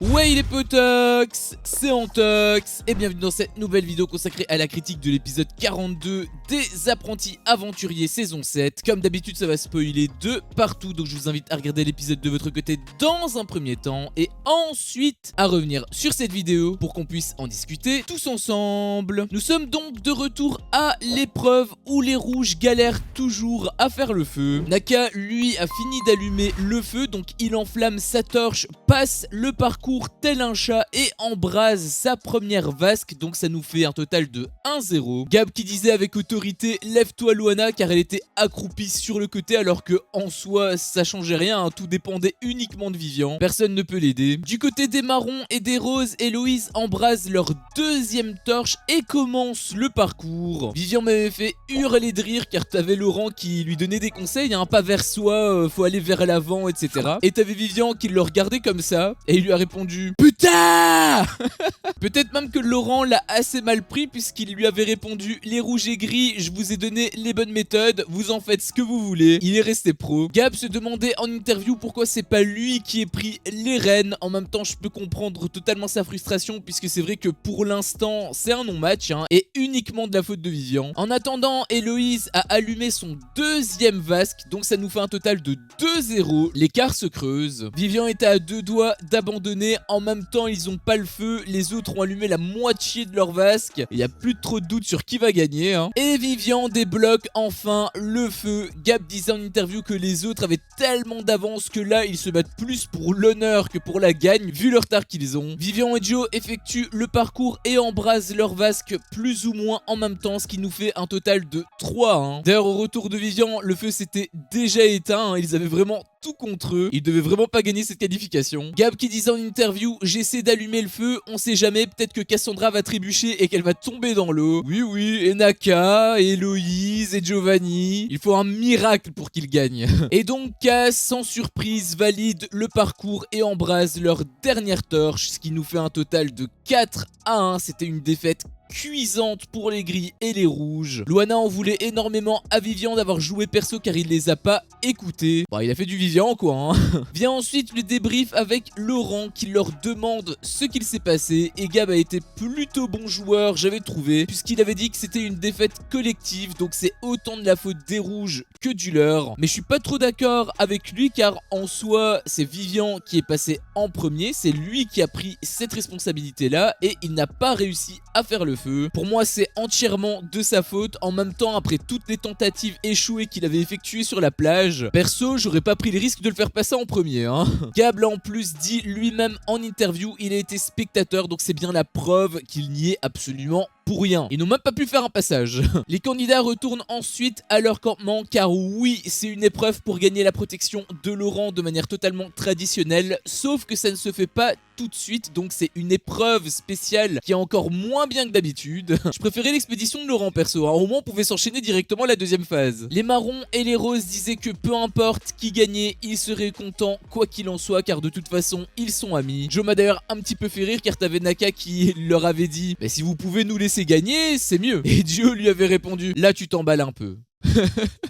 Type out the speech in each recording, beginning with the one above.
Ouais les potox, c'est Antox et bienvenue dans cette nouvelle vidéo consacrée à la critique de l'épisode 42 des Apprentis Aventuriers saison 7. Comme d'habitude ça va spoiler de partout, donc je vous invite à regarder l'épisode de votre côté dans un premier temps et ensuite à revenir sur cette vidéo pour qu'on puisse en discuter tous ensemble. Nous sommes donc de retour à l'épreuve où les rouges galèrent toujours à faire le feu. Naka lui a fini d'allumer le feu, donc il enflamme sa torche, passe le parcours tel un chat et embrase sa première vasque, donc ça nous fait un total de 1-0. Gab qui disait avec autorité lève-toi Luana, car elle était accroupie sur le côté alors que en soi ça changeait rien, hein, tout dépendait uniquement de Vivian, personne ne peut l'aider. Du côté des marrons et des roses, Héloïse embrase leur deuxième torche et commence le parcours. Vivian m'avait fait hurler de rire car t'avais Laurent qui lui donnait des conseils, hein, pas vers soi, faut aller vers l'avant, etc. Et t'avais Vivian qui le regardait comme ça et il lui a répondu putain. Peut-être même que Laurent l'a assez mal pris puisqu'il lui avait répondu les rouges et gris, je vous ai donné les bonnes méthodes, vous en faites ce que vous voulez. Il est resté pro. Gab se demandait en interview pourquoi c'est pas lui qui ait pris les rênes. En même temps je peux comprendre totalement sa frustration puisque c'est vrai que pour l'instant c'est un non-match, hein, et uniquement de la faute de Vivian. En attendant, Héloïse a allumé son deuxième vasque, donc ça nous fait un total de 2-0. L'écart se creuse. Vivian était à deux doigts d'abandonner. En même temps ils ont pas le feu, les autres ont allumé la moitié de leur vasque, il y a plus trop de doute sur qui va gagner, hein. Et Vivian débloque enfin le feu. Gab disait en interview que les autres avaient tellement d'avance que là ils se battent plus pour l'honneur que pour la gagne vu le retard qu'ils ont. Vivian et Joe effectuent le parcours et embrasent leur vasque plus ou moins en même temps, ce qui nous fait un total de 3, hein. D'ailleurs au retour de Vivian le feu s'était déjà éteint, hein. Ils avaient vraiment tout contre eux, ils devaient vraiment pas gagner cette qualification. Gab qui disait en interview j'essaie d'allumer le feu, on sait jamais, peut-être que Cassandra va trébucher et qu'elle va tomber dans l'eau. Oui, et Naka, et Héloïse, et Giovanni, il faut un miracle pour qu'ils gagnent. Et donc Cass, sans surprise, valide le parcours et embrase leur dernière torche, ce qui nous fait un total de 4-1, c'était une défaite cuisante pour les gris et les rouges. Luana en voulait énormément à Vivian d'avoir joué perso car il les a pas écoutés. Bah il a fait du Vivian quoi, hein. Vient ensuite le débrief avec Laurent qui leur demande ce qu'il s'est passé et Gab a été plutôt bon joueur j'avais trouvé puisqu'il avait dit que c'était une défaite collective, donc c'est autant de la faute des rouges que du leur. Mais je suis pas trop d'accord avec lui car en soi c'est Vivian qui est passé en premier, c'est lui qui a pris cette responsabilité là et il n'a pas réussi à faire le feu. Pour moi c'est entièrement de sa faute. En même temps après toutes les tentatives échouées qu'il avait effectuées sur la plage, perso j'aurais pas pris le risque de le faire passer en premier, hein. Gab l'a en plus dit lui-même en interview, il a été spectateur donc c'est bien la preuve qu'il n'y est absolument pour rien. Ils n'ont même pas pu faire un passage. Les candidats retournent ensuite à leur campement car oui c'est une épreuve pour gagner la protection de Laurent de manière totalement traditionnelle, sauf que ça ne se fait pas tout de suite, donc c'est une épreuve spéciale qui est encore moins bien que d'habitude. Je préférais l'expédition de Laurent perso, hein. Au moins on pouvait s'enchaîner directement à la deuxième phase. Les marrons et les roses disaient que peu importe qui gagnait, ils seraient contents quoi qu'il en soit car de toute façon ils sont amis. Joe m'a d'ailleurs un petit peu fait rire car t'avais Naka qui leur avait dit mais si vous pouvez nous laisser gagner c'est mieux, et Joe lui avait répondu là tu t'emballes un peu.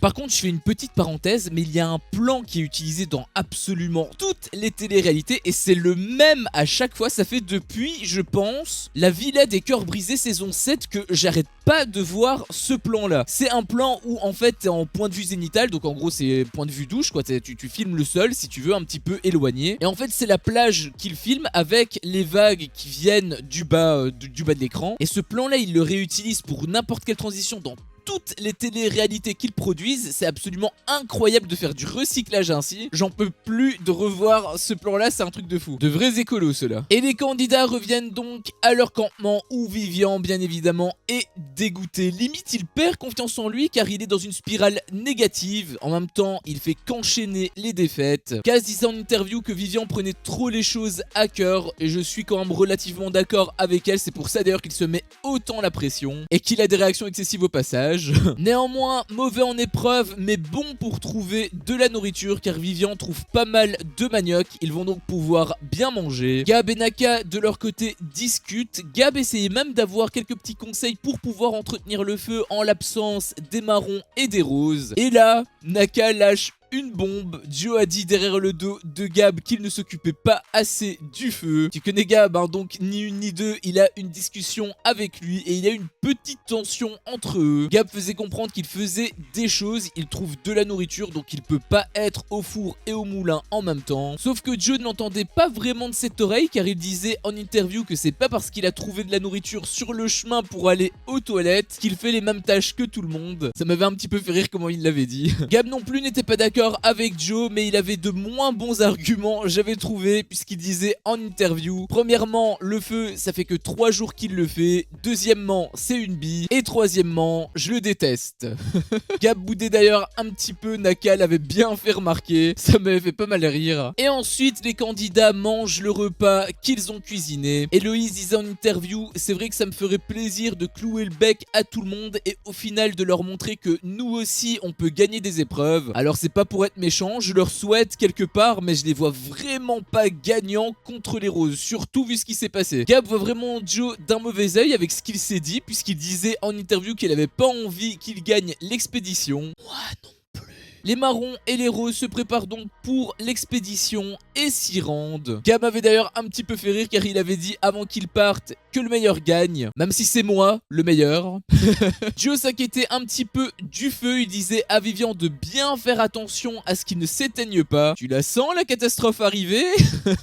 Par contre je fais une petite parenthèse, mais il y a un plan qui est utilisé dans absolument toutes les téléréalités et c'est le même à chaque fois. Ça fait depuis je pense la Villa des Cœurs Brisés saison 7 que j'arrête pas de voir ce plan là. C'est un plan où en fait t'es en point de vue zénital, donc en gros c'est point de vue douche quoi, tu filmes le sol si tu veux un petit peu éloigné, et en fait c'est la plage qu'il filme avec les vagues qui viennent du bas de l'écran, et ce plan là il le réutilise pour n'importe quelle transition dans toutes les téléréalités qu'ils produisent. C'est absolument incroyable de faire du recyclage ainsi. J'en peux plus de revoir ce plan là, c'est un truc de fou. De vrais écolos ceux-là. Et les candidats reviennent donc à leur campement où Vivian bien évidemment est dégoûté. Limite il perd confiance en lui car il est dans une spirale négative. En même temps il fait qu'enchaîner les défaites. Kaz disait en interview que Vivian prenait trop les choses à cœur et je suis quand même relativement d'accord avec elle. C'est pour ça d'ailleurs qu'il se met autant la pression et qu'il a des réactions excessives au passage. Néanmoins, mauvais en épreuve, mais bon pour trouver de la nourriture, car Vivian trouve pas mal de manioc. Ils vont donc pouvoir bien manger. Gab et Naka, de leur côté, discutent. Gab essayait même d'avoir quelques petits conseils pour pouvoir entretenir le feu en l'absence des marrons et des roses. Et là, Naka lâche une bombe. Joe a dit derrière le dos de Gab qu'il ne s'occupait pas assez du feu. Tu connais Gab, hein, donc ni une ni deux, il a une discussion avec lui et il y a une petite tension entre eux. Gab faisait comprendre qu'il faisait des choses, il trouve de la nourriture, donc il peut pas être au four et au moulin en même temps. Sauf que Joe ne l'entendait pas vraiment de cette oreille, car il disait en interview que c'est pas parce qu'il a trouvé de la nourriture sur le chemin pour aller aux toilettes qu'il fait les mêmes tâches que tout le monde. Ça m'avait un petit peu fait rire comment il l'avait dit. Gab non plus n'était pas d'accord avec Joe, mais il avait de moins bons arguments, j'avais trouvé, puisqu'il disait en interview: premièrement, le feu, ça fait que 3 jours qu'il le fait. Deuxièmement, c'est une bille. Et troisièmement, je le déteste. Gab boudait d'ailleurs un petit peu, Naka l'avait bien fait remarquer. Ça m'avait fait pas mal rire. Et ensuite, les candidats mangent le repas qu'ils ont cuisiné. Héloïse disait en interview: c'est vrai que ça me ferait plaisir de clouer le bec à tout le monde et au final de leur montrer que nous aussi on peut gagner des épreuves. Alors c'est pas pour être méchant, je leur souhaite quelque part, mais je les vois vraiment pas gagnants contre les roses, surtout vu ce qui s'est passé. Gab voit vraiment Joe d'un mauvais œil avec ce qu'il s'est dit, puisqu'il disait en interview qu'il avait pas envie qu'il gagne l'expédition. Moi non. Les marrons et les roses se préparent donc pour l'expédition et s'y rendent. Gab avait d'ailleurs un petit peu fait rire car il avait dit avant qu'ils partent que le meilleur gagne, même si c'est moi le meilleur. Joe s'inquiétait un petit peu du feu, il disait à Vivian de bien faire attention à ce qu'il ne s'éteigne pas. Tu la sens la catastrophe arriver?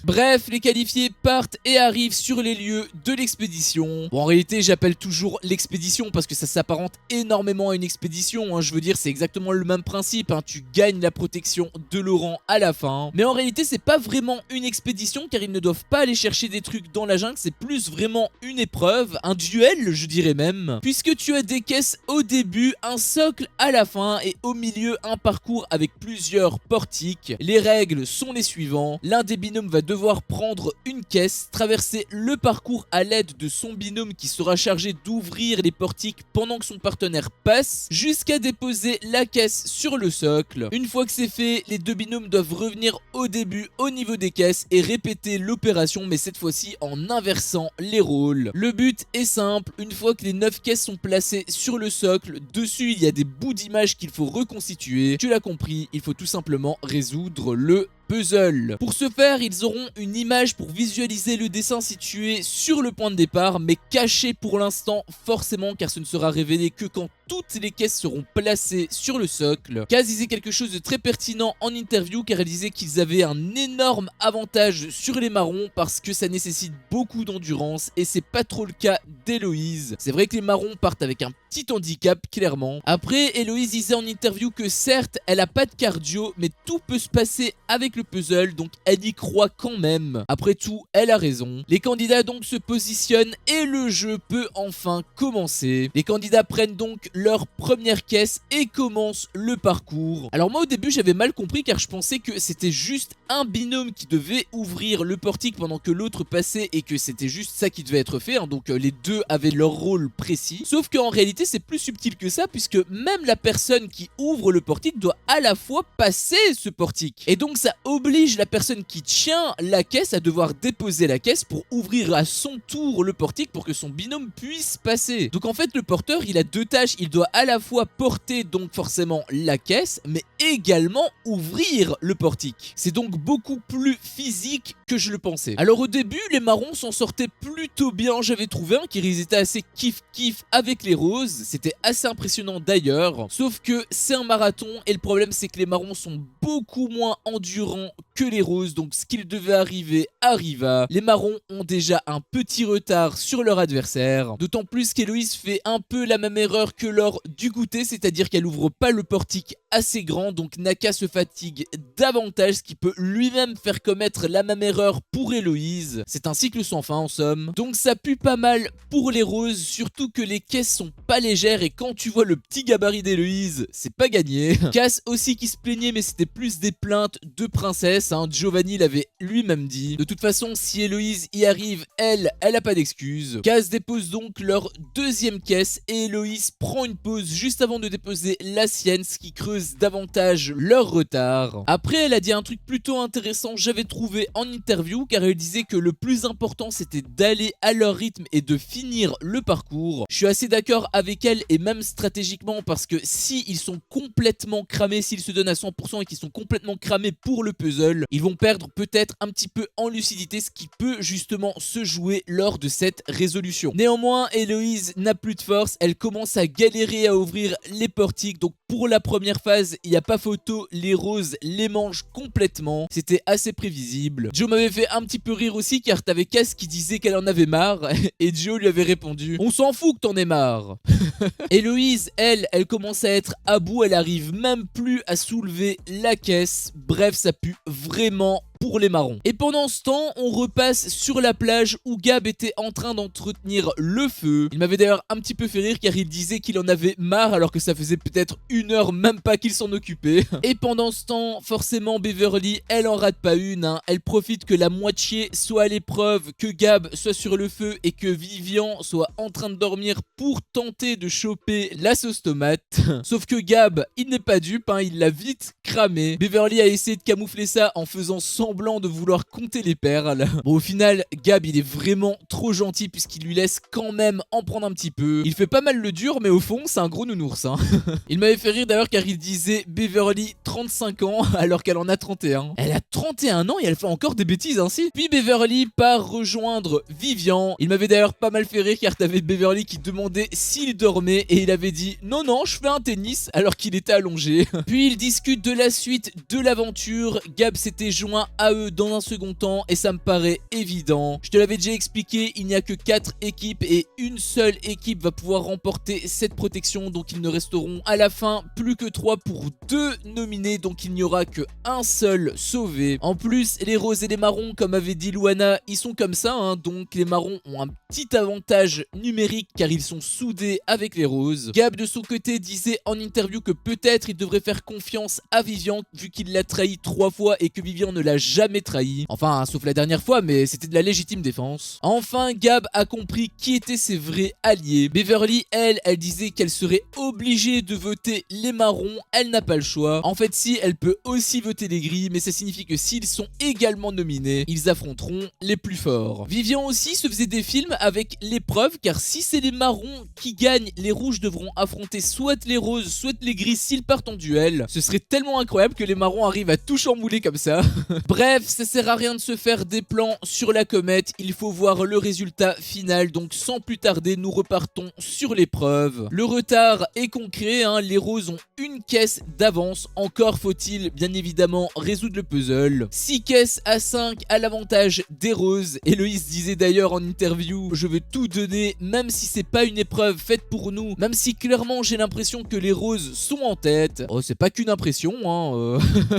Bref, les qualifiés partent et arrivent sur les lieux de l'expédition. Bon, en réalité j'appelle toujours l'expédition parce que ça s'apparente énormément à une expédition, hein. Je veux dire c'est exactement le même principe, hein. Tu gagnes la protection de Laurent à la fin. Mais en réalité c'est pas vraiment une expédition car ils ne doivent pas aller chercher des trucs dans la jungle, c'est plus vraiment une épreuve, un duel je dirais même. Puisque tu as des caisses au début, un socle à la fin et au milieu un parcours avec plusieurs portiques. Les règles sont les suivants: l'un des binômes va devoir prendre une caisse, traverser le parcours à l'aide de son binôme qui sera chargé d'ouvrir les portiques pendant que son partenaire passe, jusqu'à déposer la caisse sur le socle. Une fois que c'est fait, les deux binômes doivent revenir au début au niveau des caisses et répéter l'opération, mais cette fois-ci en inversant les rôles. Le but est simple: une fois que les 9 caisses sont placées sur le socle, dessus il y a des bouts d'images qu'il faut reconstituer. Tu l'as compris, il faut tout simplement résoudre le puzzle. Pour ce faire, ils auront une image pour visualiser le dessin situé sur le point de départ, mais caché pour l'instant forcément car ce ne sera révélé que quand toutes les caisses seront placées sur le socle. Kaz disait quelque chose de très pertinent en interview car elle disait qu'ils avaient un énorme avantage sur les marrons parce que ça nécessite beaucoup d'endurance et c'est pas trop le cas d'Héloïse. C'est vrai que les marrons partent avec un petit handicap clairement. Après, Héloïse disait en interview que certes elle a pas de cardio mais tout peut se passer avec le puzzle, donc elle y croit quand même. Après tout, elle a raison. Les candidats donc se positionnent et le jeu peut enfin commencer. Les candidats prennent donc leur première caisse et commencent le parcours. Alors moi au début j'avais mal compris car je pensais que c'était juste un binôme qui devait ouvrir le portique pendant que l'autre passait et que c'était juste ça qui devait être fait, hein. Donc les deux avaient leur rôle précis. Sauf qu'en réalité c'est plus subtil que ça puisque même la personne qui ouvre le portique doit à la fois passer ce portique. Et donc ça oblige la personne qui tient la caisse à devoir déposer la caisse pour ouvrir à son tour le portique pour que son binôme puisse passer. Donc en fait le porteur il a deux tâches, il doit à la fois porter donc forcément la caisse mais également ouvrir le portique. C'est donc beaucoup plus physique que je le pensais. Alors au début les marrons s'en sortaient plutôt bien, j'avais trouvé car ils étaient assez kiff avec les roses, c'était assez impressionnant d'ailleurs, sauf que c'est un marathon et le problème c'est que les marrons sont beaucoup moins endurants que les roses, donc ce qu'il devait arriver arriva. Les marrons ont déjà un petit retard sur leur adversaire, d'autant plus qu'Héloïse fait un peu la même erreur que lors du goûter, c'est-à-dire qu'elle ouvre pas le portique assez grand, donc Naka se fatigue davantage, ce qui peut lui-même faire commettre la même erreur pour Héloïse. C'est un cycle sans fin en somme. Donc ça pue pas mal pour les roses, surtout que les caisses sont pas légères et quand tu vois le petit gabarit d'Héloïse, c'est pas gagné. Cass aussi qui se plaignait mais c'était plus des plaintes de princesse, hein. Giovanni l'avait lui-même dit. De toute façon si Héloïse y arrive, elle a pas d'excuse. Cass dépose donc leur deuxième caisse et Héloïse prend une pause juste avant de déposer la sienne, ce qui creuse davantage leur retard. Après elle a dit un truc plutôt intéressant, j'avais trouvé en interview, car elle disait que le plus important c'était d'aller à leur rythme et de finir le parcours. Je suis assez d'accord avec avec elle et même stratégiquement parce que si ils sont complètement cramés, s'ils se donnent à 100% et qu'ils sont complètement cramés pour le puzzle, ils vont perdre peut-être un petit peu en lucidité, ce qui peut justement se jouer lors de cette résolution. Néanmoins, Héloïse n'a plus de force, elle commence à galérer à ouvrir les portiques, donc pour la première phase, il n'y a pas photo, les roses les mangent complètement, c'était assez prévisible. Joe m'avait fait un petit peu rire aussi car t'avais Cass qui disait qu'elle en avait marre et Joe lui avait répondu: on s'en fout que t'en aies marre. Héloïse, elle commence à être à bout, elle arrive même plus à soulever la caisse, bref ça pue vraiment pour les marrons. Et pendant ce temps, on repasse sur la plage où Gab était en train d'entretenir le feu. Il m'avait d'ailleurs un petit peu fait rire car il disait qu'il en avait marre alors que ça faisait peut-être 1 heure même pas qu'il s'en occupait. Et pendant ce temps, forcément Beverly, elle en rate pas une, hein. Elle profite que la moitié soit à l'épreuve, que Gab soit sur le feu et que Vivian soit en train de dormir pour tenter de choper la sauce tomate. Sauf que Gab, il n'est pas dupe, hein, il l'a vite cramé. Beverly a essayé de camoufler ça en faisant semblant de vouloir compter les perles. Bon, au final, Gab, il est vraiment trop gentil puisqu'il lui laisse quand même en prendre un petit peu. Il fait pas mal le dur, mais au fond, c'est un gros nounours, hein. Il m'avait fait rire d'ailleurs car il disait Beverly 35 ans alors qu'elle en a 31. Elle a 31 ans et elle fait encore des bêtises ainsi. Puis Beverly part rejoindre Vivian. Il m'avait d'ailleurs pas mal fait rire car t'avais Beverly qui demandait s'il dormait et il avait dit non non, je fais un tennis alors qu'il était allongé. Puis ils discutent de la suite de l'aventure. Gab s'était joint à eux dans un second temps et ça me paraît évident. Je te l'avais déjà expliqué, il n'y a que 4 équipes et une seule équipe va pouvoir remporter cette protection, donc ils ne resteront à la fin plus que 3 pour 2 nominés, donc il n'y aura que un seul sauvé. En plus, les roses et les marrons, comme avait dit Luana, ils sont comme ça, hein, donc les marrons ont un petit avantage numérique car ils sont soudés avec les roses. Gab de son côté disait en interview que peut-être il devrait faire confiance à Vivian vu qu'il l'a trahi 3 fois et que Vivian ne l'a jamais trahi. Enfin, sauf la dernière fois, mais c'était de la légitime défense. Enfin, Gab a compris qui étaient ses vrais alliés. Beverly, elle disait qu'elle serait obligée de voter les marrons, elle n'a pas le choix. En fait, si, elle peut aussi voter les gris, mais ça signifie que s'ils sont également nominés, ils affronteront les plus forts. Vivian aussi se faisait des films avec l'épreuve, car si c'est les marrons qui gagnent, les rouges devront affronter soit les roses, soit les gris s'ils partent en duel. Ce serait tellement incroyable que les marrons arrivent à tout chambouler comme ça. Bref, ça sert à rien de se faire des plans sur la comète, il faut voir le résultat final, donc sans plus tarder, nous repartons sur l'épreuve. Le retard est concret, hein, les roses ont une caisse d'avance, encore faut-il bien évidemment résoudre le puzzle. 6 caisses à 5 à l'avantage des roses. Héloïse disait d'ailleurs en interview: je vais tout donner, même si c'est pas une épreuve faite pour nous, même si clairement j'ai l'impression que les roses sont en tête. Oh, c'est pas qu'une impression, hein.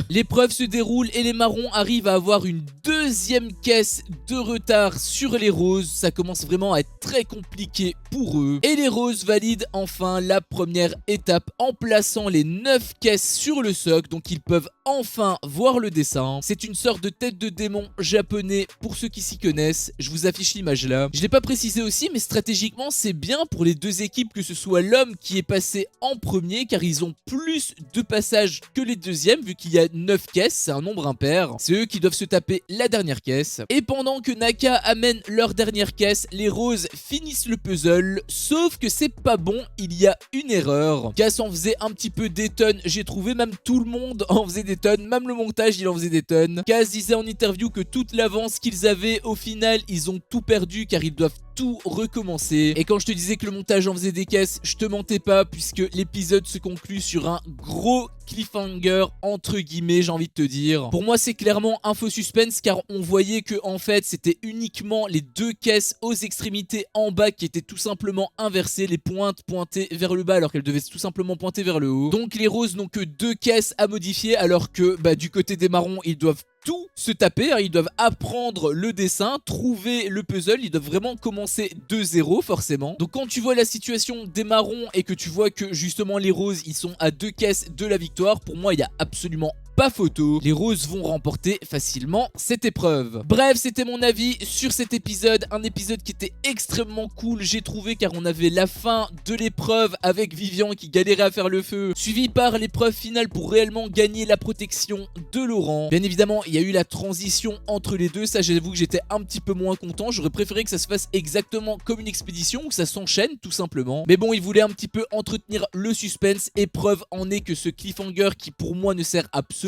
L'épreuve se déroule et les marrons arrivent à avoir une deuxième caisse de retard sur les roses. Ça commence vraiment à être très compliqué pour eux. Et les roses valident enfin la première étape en plaçant les 9 caisses sur le socle, donc ils peuvent enfin voir le dessin. C'est une sorte de tête de démon japonais pour ceux qui s'y connaissent. Je vous affiche l'image là. Je l'ai pas précisé aussi, mais stratégiquement c'est bien pour les deux équipes que ce soit l'homme qui est passé en premier, car ils ont plus de passages que les deuxièmes vu qu'il y a 9 caisses, c'est un nombre impair. C'est eux qui doivent se taper la dernière caisse. Et pendant que Naka amène leur dernière caisse, les roses finissent le puzzle, sauf que c'est pas bon, il y a une erreur. Cass en faisait un petit peu des tonnes, j'ai trouvé, même tout le monde en faisait des tonnes, même le montage il en faisait des tonnes. Cass disait en interview que toute l'avance qu'ils avaient, au final ils ont tout perdu car ils doivent tout recommencer. Et quand je te disais que le montage en faisait des caisses, je te mentais pas, puisque l'épisode se conclut sur un gros cliffhanger entre guillemets, j'ai envie de te dire. Pour moi c'est clairement un faux suspense car on voyait que en fait c'était uniquement les 2 caisses aux extrémités en bas qui étaient tout simplement inversées, les pointes pointées vers le bas alors qu'elles devaient tout simplement pointer vers le haut. Donc les roses n'ont que 2 caisses à modifier alors que du côté des marrons ils doivent tout se taper, hein. Ils doivent apprendre le dessin, trouver le puzzle, ils doivent vraiment commencer de zéro forcément. Donc quand tu vois la situation des marrons et que tu vois que justement les roses ils sont à 2 caisses de la victoire, pour moi il y a absolument pas photo. Les roses vont remporter facilement cette épreuve. Bref, c'était mon avis sur cet épisode. Un épisode qui était extrêmement cool, j'ai trouvé, car on avait la fin de l'épreuve avec Vivian qui galérait à faire le feu, suivi par l'épreuve finale pour réellement gagner la protection de Laurent. Bien évidemment, il y a eu la transition entre les deux. Ça, j'avoue que j'étais un petit peu moins content. J'aurais préféré que ça se fasse exactement comme une expédition, où ça s'enchaîne tout simplement. Mais bon, il voulait un petit peu entretenir le suspense, et preuve en est que ce cliffhanger qui pour moi ne sert absolument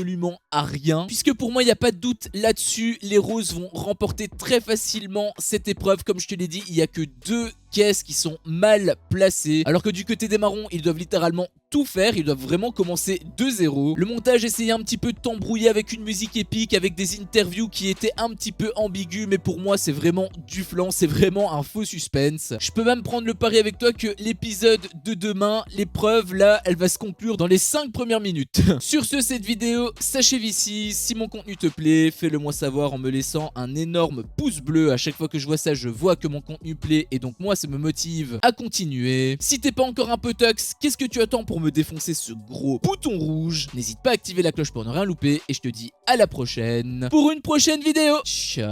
à rien, puisque pour moi il n'y a pas de doute là-dessus, les roses vont remporter très facilement cette épreuve. Comme je te l'ai dit, il n'y a que 2 caisses qui sont mal placées, alors que du côté des marrons, ils doivent littéralement tout faire, ils doivent vraiment commencer de zéro. Le montage essayait un petit peu de t'embrouiller avec une musique épique, avec des interviews qui étaient un petit peu ambiguës, mais pour moi c'est vraiment du flan, c'est vraiment un faux suspense. Je peux même prendre le pari avec toi que l'épisode de demain, l'épreuve là, elle va se conclure dans les 5 premières minutes. Sur ce, cette vidéo s'achève ici. Si mon contenu te plaît, fais-le moi savoir en me laissant un énorme pouce bleu. À chaque fois que je vois ça, je vois que mon contenu plaît, et donc moi ça me motive à continuer. Si t'es pas encore un peu tox, qu'est-ce que tu attends pour me défoncer ce gros bouton rouge? N'hésite pas à activer la cloche pour ne rien louper, et je te dis à la prochaine pour une prochaine vidéo. Ciao.